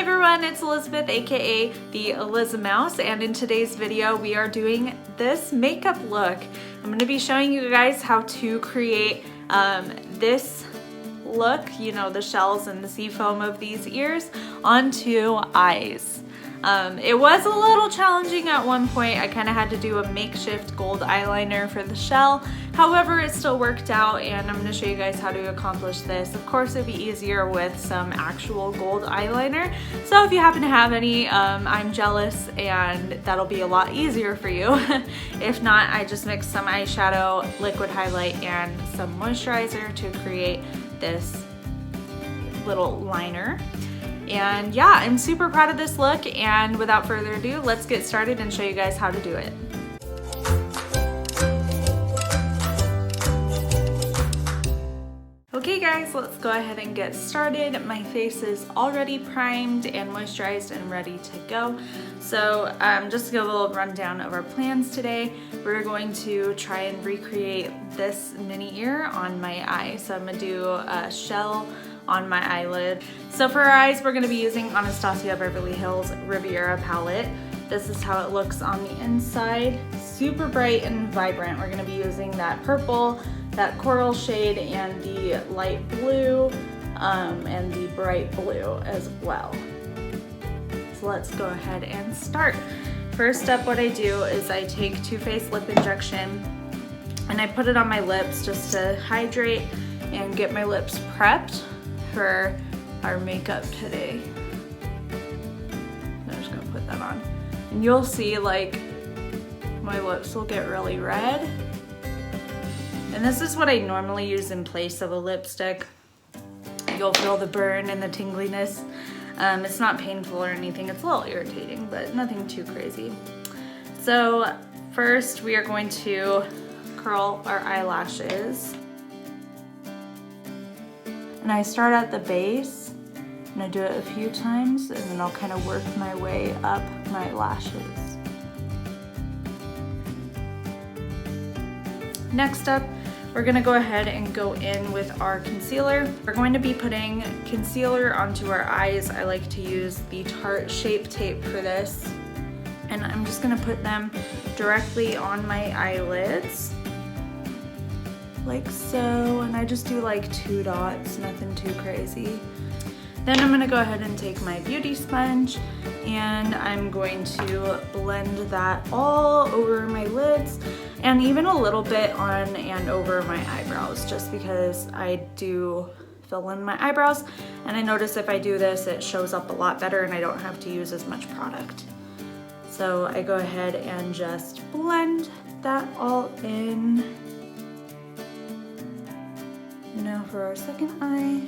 everyone, it's Elizabeth, aka the Eliza Mouse, and in today's video we are doing this makeup look. I'm going to be showing you guys how to create this look, you know, the shells and the sea foam of these ears onto eyes. It was a little challenging at one point. I kind of had to do a makeshift gold eyeliner for the shell. However, it still worked out, and I'm going to show you guys how to accomplish this. Of course, it'd be easier with some actual gold eyeliner. So if you happen to have any, I'm jealous, and that'll be a lot easier for you. If not, I just mixed some eyeshadow, liquid highlight, and some moisturizer to create this little liner. And yeah, I'm super proud of this look, and without further ado, let's get started and show you guys how to do it. Okay guys, let's go ahead and get started. My face is already primed and moisturized and ready to go. So just to give a little rundown of our plans today, we're going to try and recreate this mini ear on my eye. So I'm gonna do a shell on my eyelid. So for our eyes, we're going to be using Anastasia Beverly Hills Riviera palette. This is how it looks on the inside. Super bright and vibrant. We're going to be using that purple, that coral shade, and the light blue, and the bright blue as well. So let's go ahead and start. First up, what I do is I take Too Faced lip injection and I put it on my lips just to hydrate and get my lips prepped for our makeup today. I'm just gonna put that on. And you'll see like my lips will get really red. And this is what I normally use in place of a lipstick. You'll feel the burn and the tingliness. It's not painful or anything. It's a little irritating, but nothing too crazy. So first we are going to curl our eyelashes. And I start at the base, and I do it a few times, and then I'll kind of work my way up my lashes. Next up, we're gonna go ahead and go in with our concealer. We're going to be putting concealer onto our eyes. I like to use the Tarte Shape Tape for this. And I'm just gonna put them directly on my eyelids, like so, and I just do like 2 dots, nothing too crazy. Then I'm gonna go ahead and take my beauty sponge and I'm going to blend that all over my lids and even a little bit on and over my eyebrows, just because I do fill in my eyebrows, and I notice if I do this it shows up a lot better and I don't have to use as much product. So I go ahead and just blend that all in. Now for our second eye.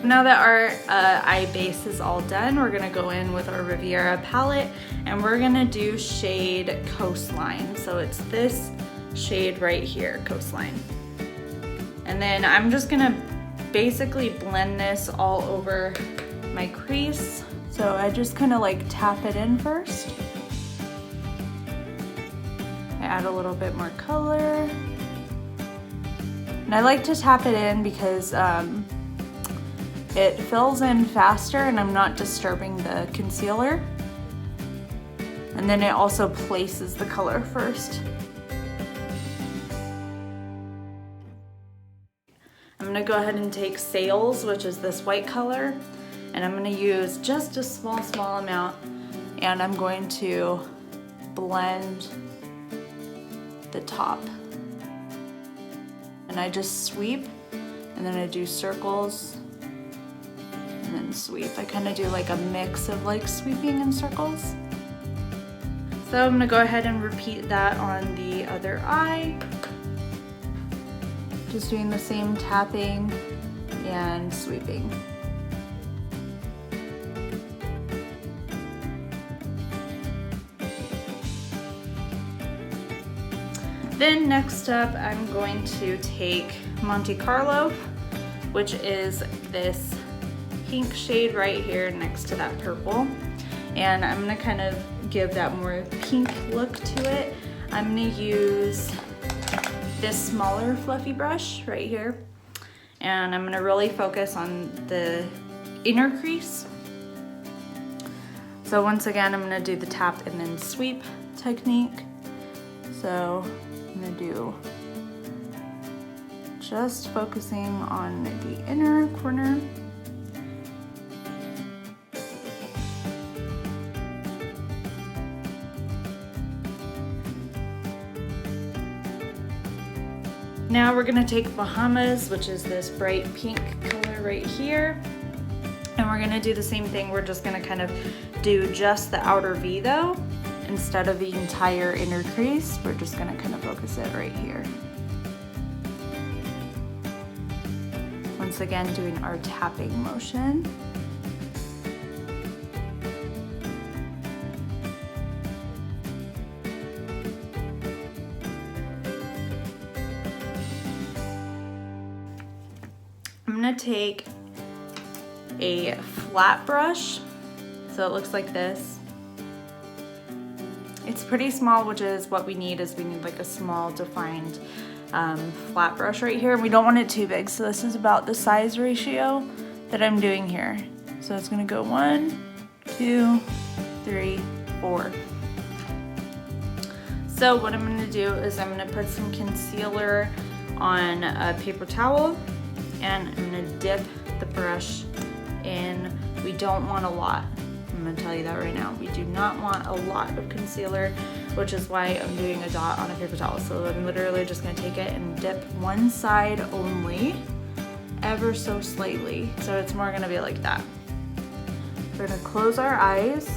Now that our eye base is all done, we're gonna go in with our Riviera palette and we're gonna do shade Coastline. So it's this shade right here, Coastline. And then I'm just gonna basically blend this all over my crease. So I just kind of like tap it in first. I add a little bit more color. And I like to tap it in because it fills in faster and I'm not disturbing the concealer. And then it also places the color first. I'm gonna go ahead and take Sails, which is this white color, and I'm gonna use just a small amount, and I'm going to blend the top. And I just sweep, and then I do circles, and then sweep. I kind of do like a mix of like sweeping and circles. So I'm gonna go ahead and repeat that on the other eye. Just doing the same tapping and sweeping. Then next up, I'm going to take Monte Carlo, which is this pink shade right here next to that purple. And I'm gonna kind of give that more pink look to it. I'm gonna use this smaller fluffy brush right here. and I'm gonna really focus on the inner crease. So once again, I'm gonna do the tap and then sweep technique. So I'm gonna do just focusing on the inner corner. Now we're gonna take Bahamas, which is this bright pink color right here, and we're gonna do the same thing. We're just gonna kind of do just the outer V though, instead of the entire inner crease. We're just gonna kind of focus it right here. Once again, doing our tapping motion. I'm gonna take a flat brush, so it looks like this. It's pretty small, which is what we need, is we need like a small defined flat brush right here. We don't want it too big, so this is about the size ratio that I'm doing here. So it's gonna go 1, 2, 3, 4. So what I'm gonna do is I'm gonna put some concealer on a paper towel, and I'm gonna dip the brush in. We don't want a lot. I'm gonna tell you that right now. We do not want a lot of concealer, which is why I'm doing a dot on a paper towel. So I'm literally just gonna take it and dip one side only, ever so slightly. So it's more gonna be like that. We're gonna close our eyes.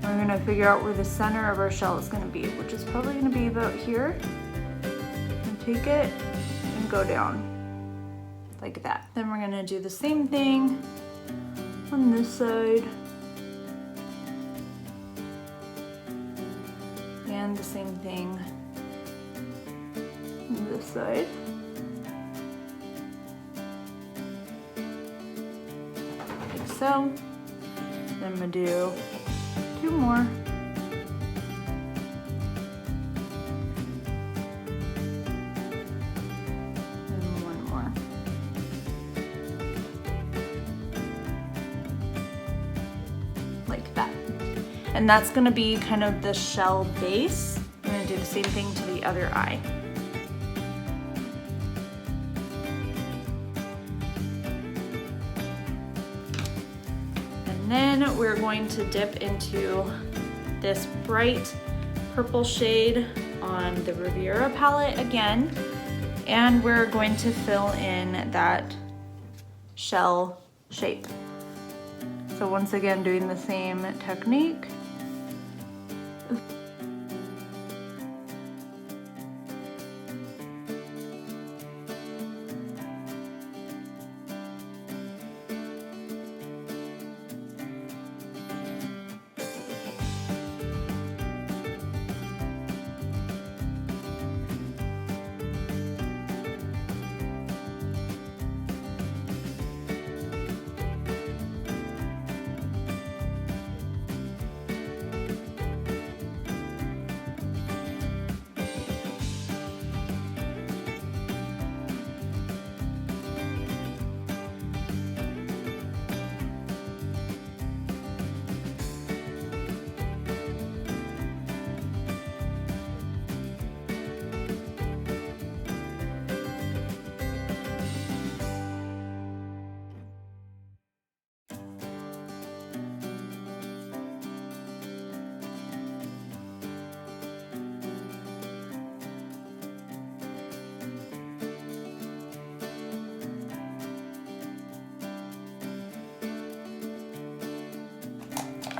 We're gonna figure out where the center of our shell is gonna be, which is probably gonna be about here. And take it and go down. Like that. Then we're gonna do the same thing on this side. And the same thing on this side. Like so. Then I'm gonna do 2 more. Like that. And that's gonna be kind of the shell base. I'm gonna do the same thing to the other eye. And then we're going to dip into this bright purple shade on the Riviera palette again, and we're going to fill in that shell shape. So once again, doing the same technique.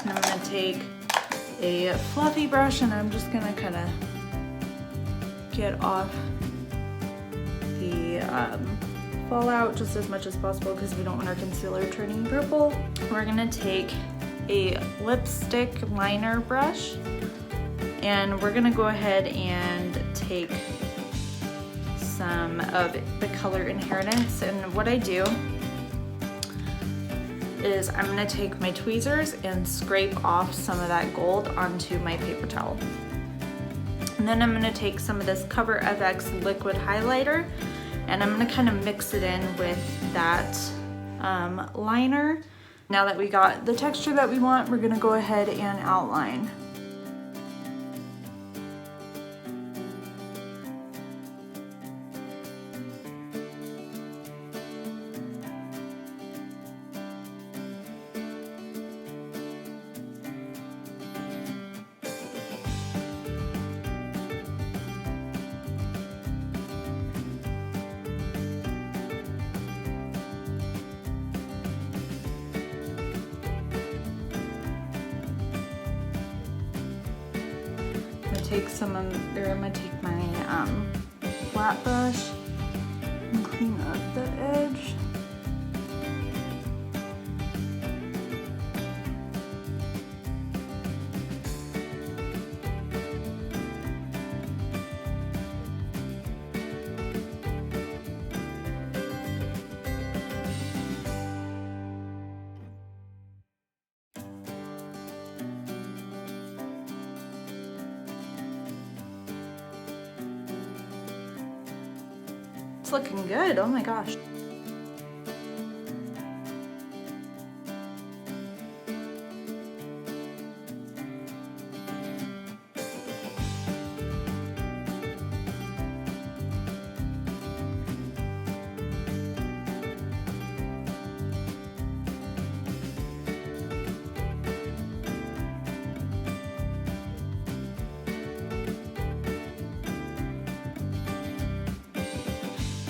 And I'm gonna take a fluffy brush and I'm just gonna kind of get off the fallout just as much as possible because we don't want our concealer turning purple. We're gonna take a lipstick liner brush and we're gonna go ahead and take some of the color Inheritance, and what I do is I'm gonna take my tweezers and scrape off some of that gold onto my paper towel. And then I'm gonna take some of this Cover FX liquid highlighter And I'm gonna kind of mix it in with that liner. Now that we got the texture that we want, we're gonna go ahead and outline. I'm gonna take my flat brush and clean up the edge. It's looking good, oh my gosh.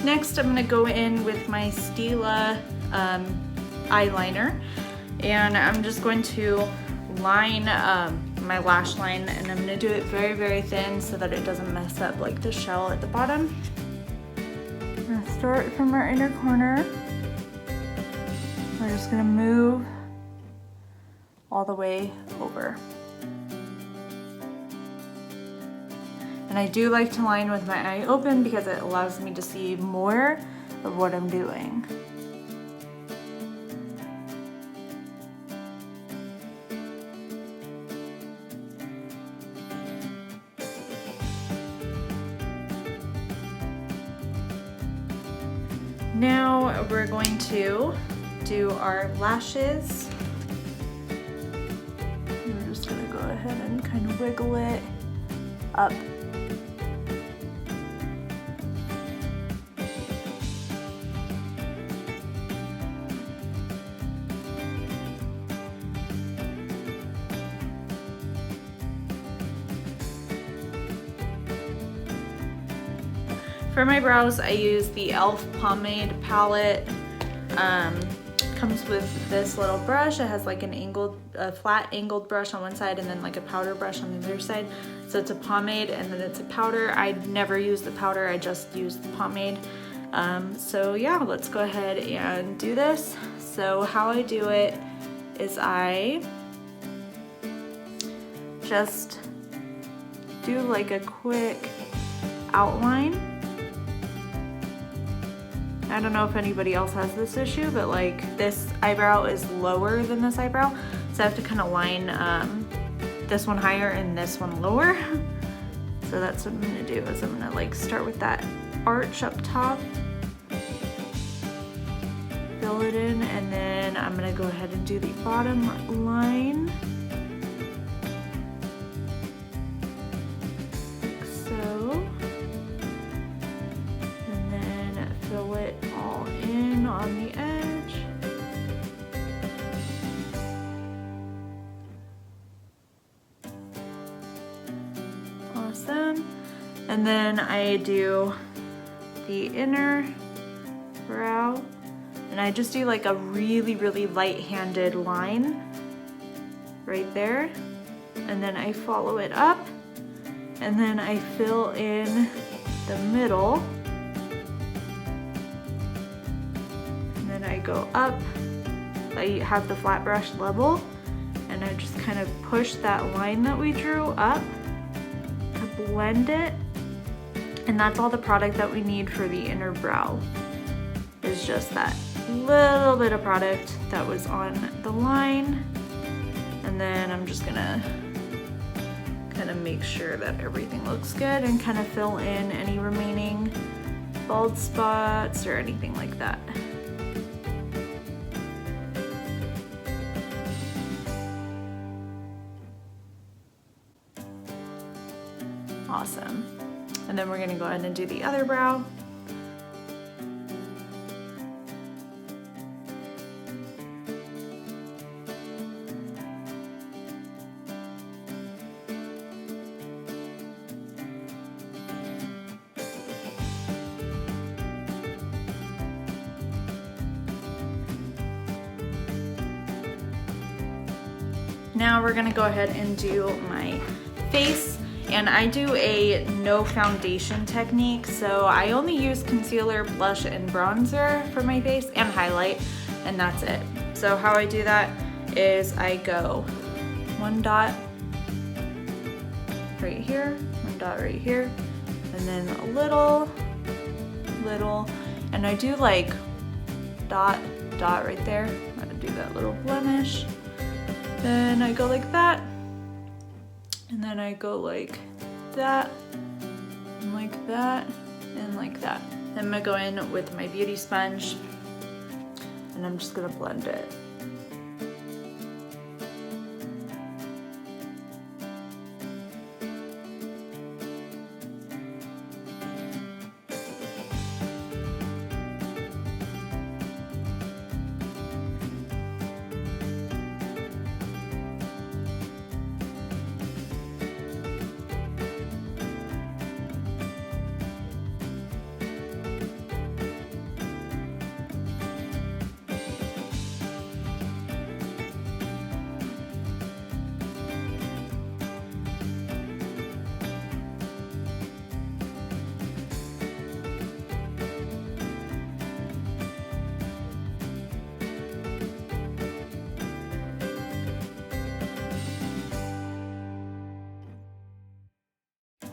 Next, I'm gonna go in with my Stila eyeliner, and I'm just going to line my lash line, and I'm gonna do it very, very thin so that it doesn't mess up like the shell at the bottom. We're gonna start from our inner corner. We're just gonna move all the way over. And I do like to line with my eye open because it allows me to see more of what I'm doing. Now we're going to do our lashes. We're just gonna go ahead and kind of wiggle it up. For my brows, I use the e.l.f. pomade palette. Comes with this little brush. It has like a flat angled brush on one side and then like a powder brush on the other side. So it's a pomade and then it's a powder. I never use the powder, I just use the pomade. So yeah, let's go ahead and do this. So how I do it is I just do like a quick outline. I don't know if anybody else has this issue, but like this eyebrow is lower than this eyebrow. So I have to kind of line this one higher and this one lower. So that's what I'm gonna do, is I'm gonna like start with that arch up top, fill it in, and then I'm gonna go ahead and do the bottom line. Like so. And then fill it all in on the edge. Awesome. And then I do the inner brow, and I just do like a really, really light-handed line right there. And then I follow it up, and then I fill in the middle. And then I go up. I have the flat brush level, and I just kind of push that line that we drew up to blend it. And that's all the product that we need for the inner brow, is just that little bit of product that was on the line. And then I'm just gonna kind of make sure that everything looks good and kind of fill in any remaining bald spots or anything like that. Awesome. And then we're gonna go ahead and do the other brow. Now we're gonna go ahead and do my face, and I do a no foundation technique. So I only use concealer, blush, and bronzer for my face and highlight, and that's it. So how I do that is I go one dot right here, one dot right here, and then a little, and I do like dot, dot right there. I'm gonna do that little blemish. Then I go like that, and then I go like that, and like that, and like that. Then I'm gonna go in with my beauty sponge, and I'm just gonna blend it.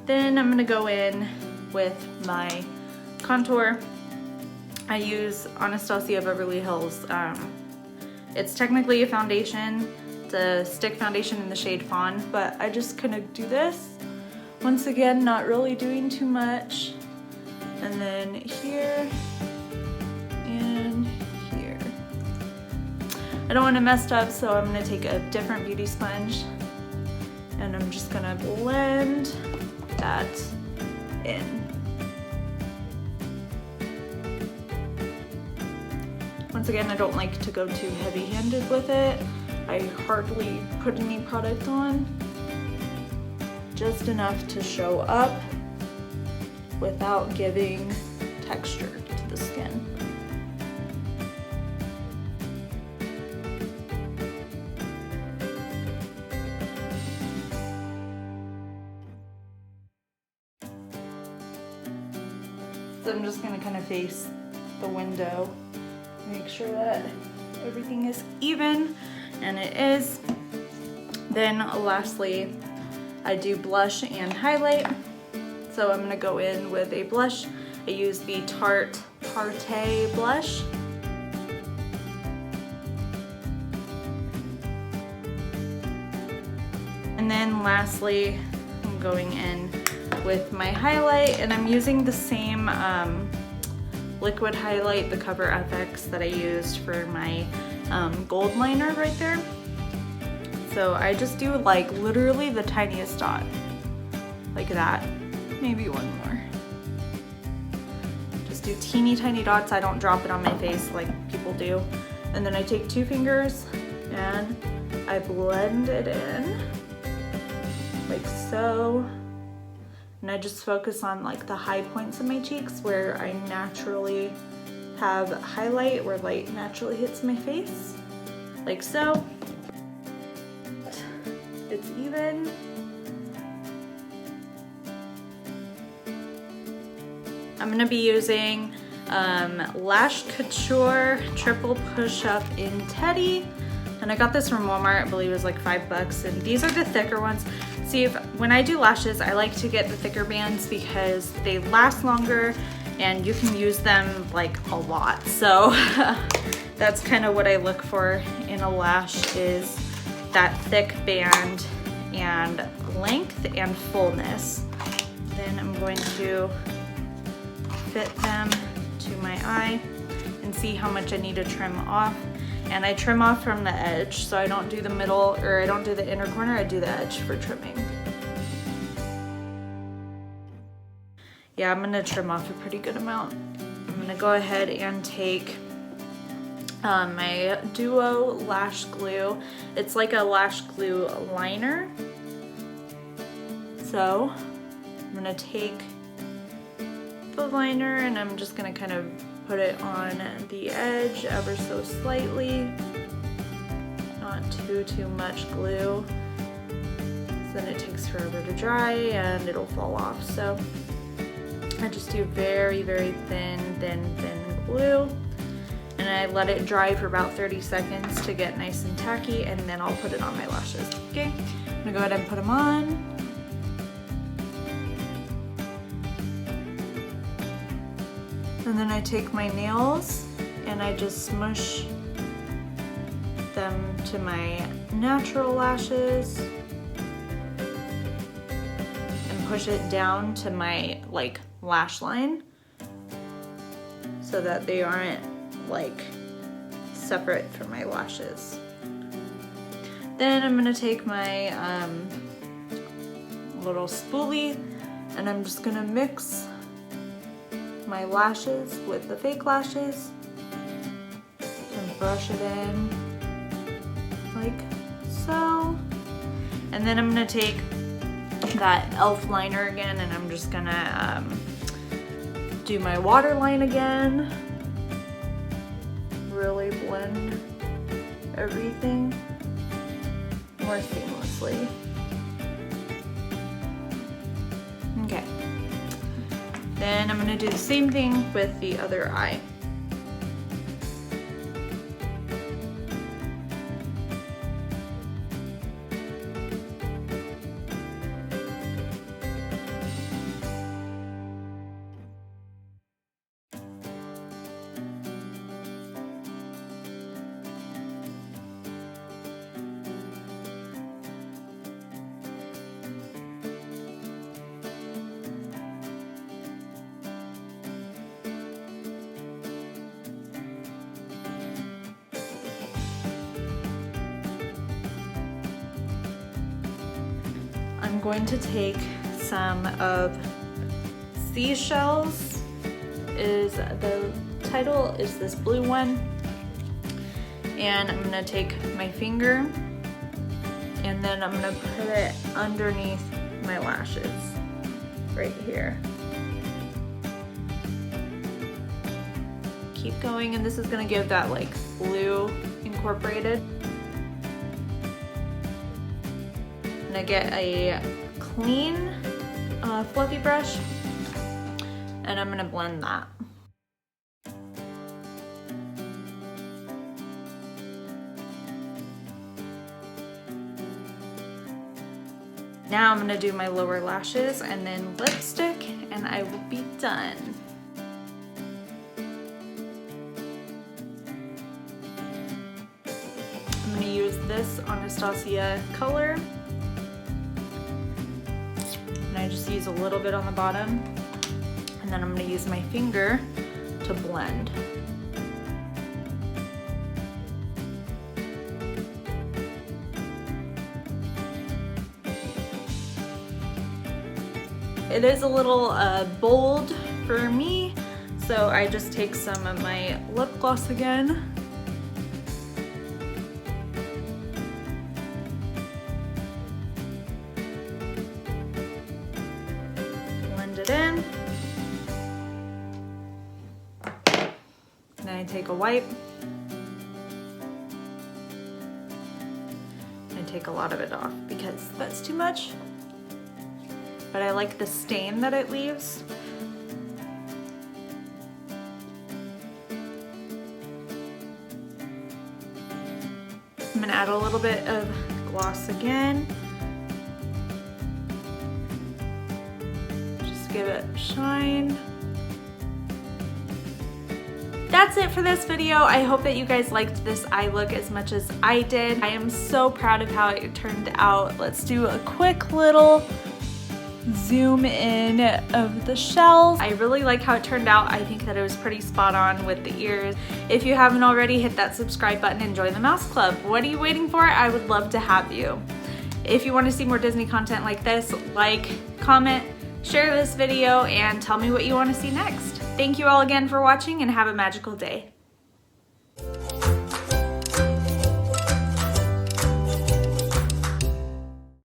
Then I'm gonna go in with my contour. I use Anastasia Beverly Hills. It's technically a foundation. It's a stick foundation in the shade Fawn, but I just kind of do this. Once again, not really doing too much. And then here and here. I don't want to mess up, so I'm gonna take a different beauty sponge, and I'm just gonna blend that in. Once again, I don't like to go too heavy-handed with it. I hardly put any product on, just enough to show up without giving texture to the skin. So I'm just gonna kind of face the window, make sure that everything is even, and it is. Then lastly, I do blush and highlight. So I'm gonna go in with a blush. I use the Tarte Partey blush. And then lastly, I'm going in with my highlight, and I'm using the same liquid highlight, the Cover FX that I used for my gold liner right there. So I just do like literally the tiniest dot, like that, maybe one more. Just do teeny tiny dots. I don't drop it on my face like people do. And then I take 2 fingers and I blend it in like so. And I just focus on like the high points of my cheeks where I naturally have highlight, where light naturally hits my face, like so. It's even. I'm gonna be using Lash Couture Triple Push Up in Teddy. And I got this from Walmart. I believe it was like $5. And these are the thicker ones. See, when I do lashes, I like to get the thicker bands because they last longer and you can use them like a lot. So that's kind of what I look for in a lash, is that thick band and length and fullness. Then I'm going to fit them to my eye and see how much I need to trim off. And I trim off from the edge, so I don't do the middle, or I don't do the inner corner, I do the edge for trimming. Yeah, I'm gonna trim off a pretty good amount. I'm gonna go ahead and take my Duo lash glue. It's like a lash glue liner. So I'm gonna take the liner and I'm just gonna kind of put it on the edge ever so slightly. Not too much glue. So then it takes forever to dry and it'll fall off. So I just do very thin glue. And I let it dry for about 30 seconds to get nice and tacky, and then I'll put it on my lashes. Okay, I'm gonna go ahead and put them on. And then I take my nails and I just smush them to my natural lashes and push it down to my like lash line so that they aren't like separate from my lashes. Then I'm gonna take my little spoolie and I'm just gonna mix my lashes with the fake lashes and brush it in like so. And then I'm gonna take that e.l.f. liner again and I'm just gonna do my waterline again. Really blend everything more seamlessly. Okay. Then I'm gonna do the same thing with the other eye. I'm going to take some of Seashells. The title is this blue one. And I'm gonna take my finger and then I'm gonna put it underneath my lashes right here. Keep going, and this is gonna give that like blue incorporated. I'm gonna get a clean fluffy brush and I'm gonna blend that. Now I'm gonna do my lower lashes and then lipstick and I will be done. I'm gonna use this Anastasia color. And I just use a little bit on the bottom. And then I'm gonna use my finger to blend. It is a little bold for me, so I just take some of my lip gloss again. Blend it in. Then I take a wipe. I take a lot of it off because that's too much. But I like the stain that it leaves. I'm gonna add a little bit of gloss again. Just give it a shine. That's it for this video. I hope that you guys liked this eye look as much as I did. I am so proud of how it turned out. Let's do a quick little zoom in of the shells. I really like how it turned out. I think that it was pretty spot on with the ears. If you haven't already, hit that subscribe button and join the Mouse Club. What are you waiting for? I would love to have you. If you want to see more Disney content like this, like, comment, share this video, and tell me what you want to see next. Thank you all again for watching and have a magical day.